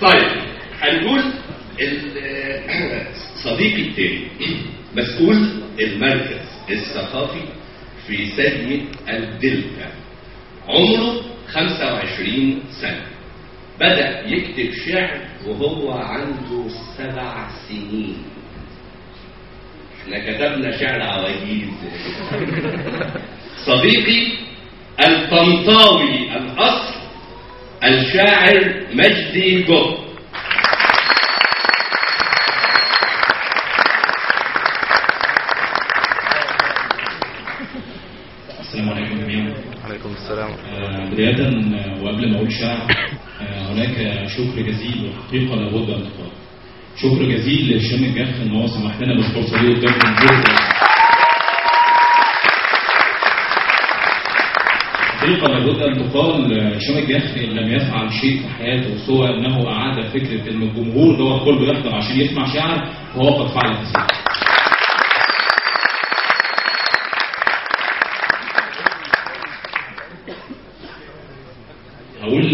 طيب هنقول صديقي التاني مسؤول المركز الثقافي في سجن الدلتا، عمره 25 سنة، بدأ يكتب شعر وهو عنده 7 سنين. احنا كتبنا شعر عواجيز. صديقي الطنطاوي الأصل الشاعر مجدي جب. السلام عليكم جميعا. عليكم السلام. بداية وقبل ما أقول شعر، هناك شكر جزيل والحقيقة لابد أن تقال. شكر جزيل لهشام الجخ إن هو سمح لنا بالفرصة دي قدام الجمهور. حقيقة لابد أن تقال، هشام الجخ إن لم يفعل شيء في حياته سوى أنه أعاد فكرة إن الجمهور هو الكل بيحضر عشان يسمع شعر، فهو قد فعل كثير. هقول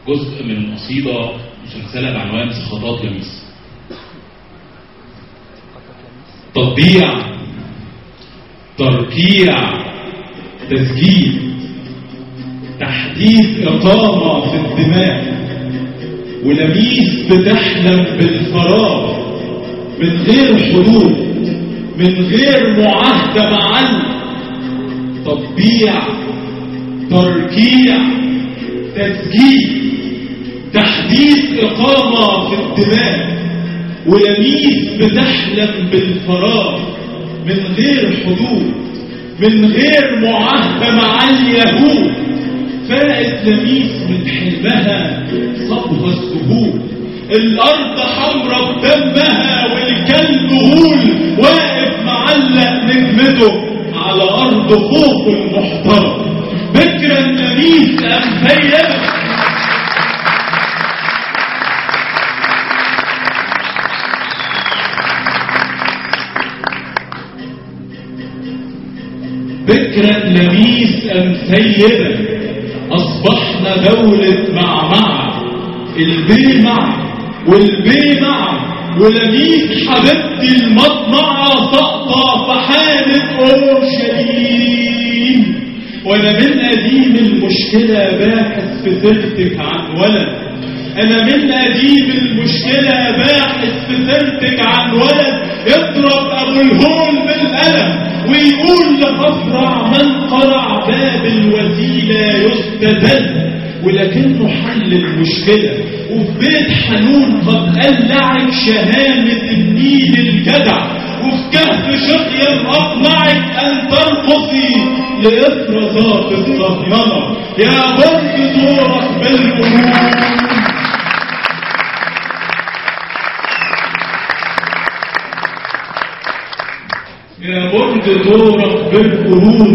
جزء من قصيدة مسلسلة بعنوان سخطات لميس. تطبيع، تركيع، تسجيل، تحديث إقامة في الدماء، ولميس بتحلم بالفراغ من غير حدود، من غير معاهدة مع تطبيع، تركيع، تسجيل، تحديث إقامة في الدماء، ولميس بتحلم بالفراغ من غير حدود، من غير معاهدة مع اليهود. فاقت لميس من حلمها صبغ السهول، الأرض حمرا بدمها والكلب غول واقف معلق نجمته على أرض خوف المحترم. بكرا لميس أم ثيبة. بكرا لميس أم ثيبة، أصبحنا دولة معمعة، البي مع والبي مع، ولميس حبيبتي المطمعة سقطة فحالة أورشليم. وأنا من قديم المشكلة باحث في سيرتك عن ولد، أنا من قديم المشكلة باحث في سيرتك عن ولد يضرب أبو الهول بالقلم ويقول لأفرع من قرع باب الوسيلة يستدل، ولكنه حل المشكلة وفي بيت حنون قد قلعك شهامة النيل الجدع، وفي كهف شقيا أقنعك أن ترقصي لإفرازات الصهينة يا برد دورك بالقلوب. يا برد دورك بالقرون،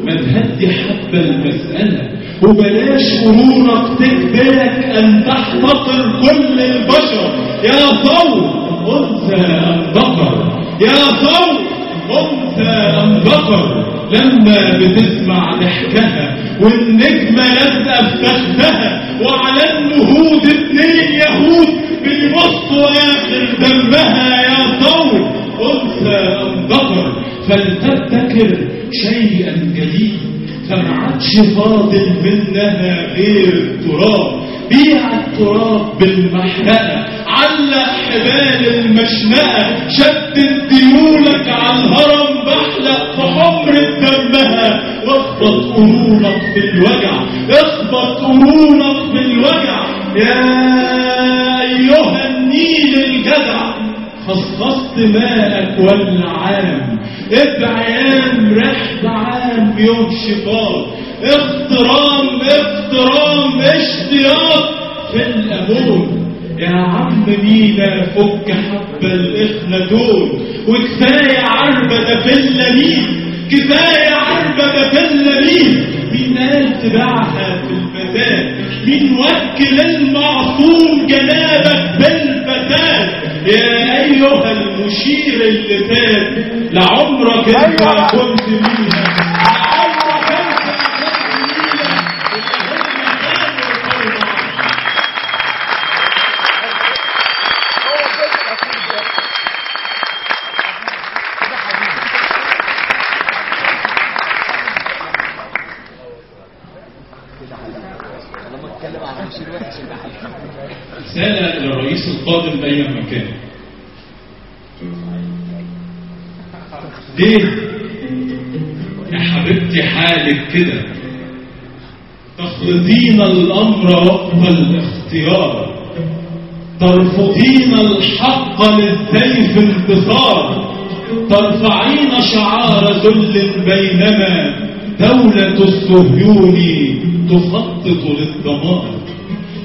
ما تهدي حب المسألة وبلاش قرونك تجبرك أن تحتقر كل البشر. يا ثور أنثى أم ذكر، يا ثور أنثى أم ذكر، لما بتسمع ضحكها والنجمة لازقة في فخدها وعلى النهود 2 يهود بيبصوا آخر دمها. يا ثور أنثى أم ذكر، فلتبتكر شيئا جديد، فما عادش فاضل منها غير التراب. بيع التراب بالمحرقة، علق حبال المشنقة، شدد ديولك على الهرم بحلق في حمرة دمها، واخبط قرونك في الوجع، اخبط قرونك في الوجع. يا أيها النيل الجدع، خصصت ماءك والعام، ابعيان رحب عام يوم شفاط، اخترام اخترام اشتياق في الأمون. يا عم مينا فك حب الإخناتون، وكفاية عربة في اللمين، كفاية عربة في اللمين. مين قال تبعها في الفتاة؟ مين وكل المعصوم جنابك بالفتاة؟ يا أيها المشير اللي فات، لعمرك انت كنت مينا، لعمرك انت كنت مينا. رسالة للرئيس القادم أيا مكان. ليه يا حبيبتي حالك كده تخلطين الأمر وقت الاختيار، ترفضين الحق للسيف انتصار، ترفعين شعار ذل بينما دولة الصهيون تخطط للدمار.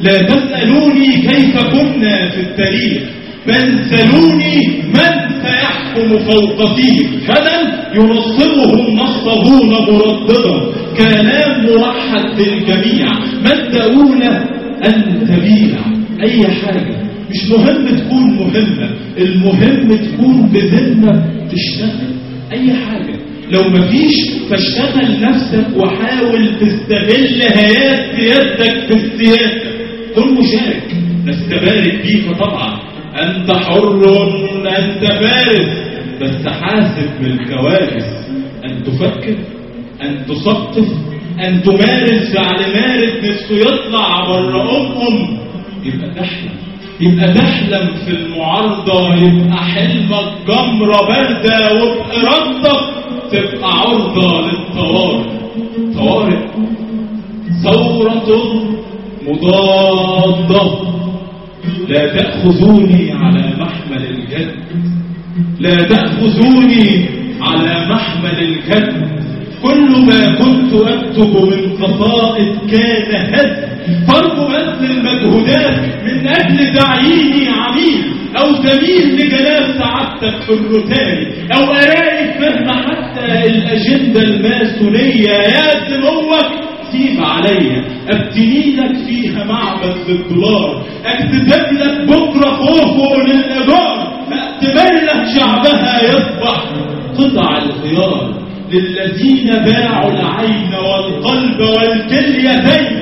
لا تسألوني كيف كنا في التاريخ، بل سلوني من سيحكم فوق فيه غدا ينصبه النصبون مرددا. كلام موحد للجميع، مادة أولى أن تبيع أي حاجة، مش مهم تكون مهمة، المهم تكون بذمة تشتغل أي حاجة. لو مفيش فاشتغل نفسك وحاول تستغل هيات سيادتك في السياسة. كن مشارك، نستبارك بيك طبعا، أنت حر أنت فارس، بس حاسب بالكوارث. أن تفكر، أن تثقف، أن تمارس فعل مارس نفسه يطلع بره يبقى تحلم في المعارضة، يبقى حلمك جمرة باردة وبإرادتك تبقى عرضة للطوارئ. طوارئ، ثورة مضادة. لا تأخذوني على محمل الجد، لا تأخذوني على محمل الجد. كل ما كنت أكتب من قصائد كان هد، فرق بذل المجهودات من أجل تعييني عميل أو زميل لجلال سعادتك في الروتاري، أو أراقب فهم حتى الأجندة الماسونية. يا سموك سيب عليا، ابتني لك فيها معبد للدولار، اكتب لك بكرة خوفه للإيجار، اعتبر لك شعبها يصبح قطع الخيار. للذين باعوا العين والقلب والكليتين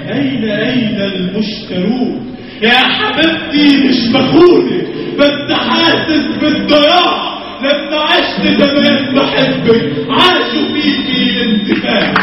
أين المشترون؟ يا حبيبتي مش بخونك، بس حاسس بالضياع. لما عشت زمان بحبك عاشوا فيكي الانتفاع.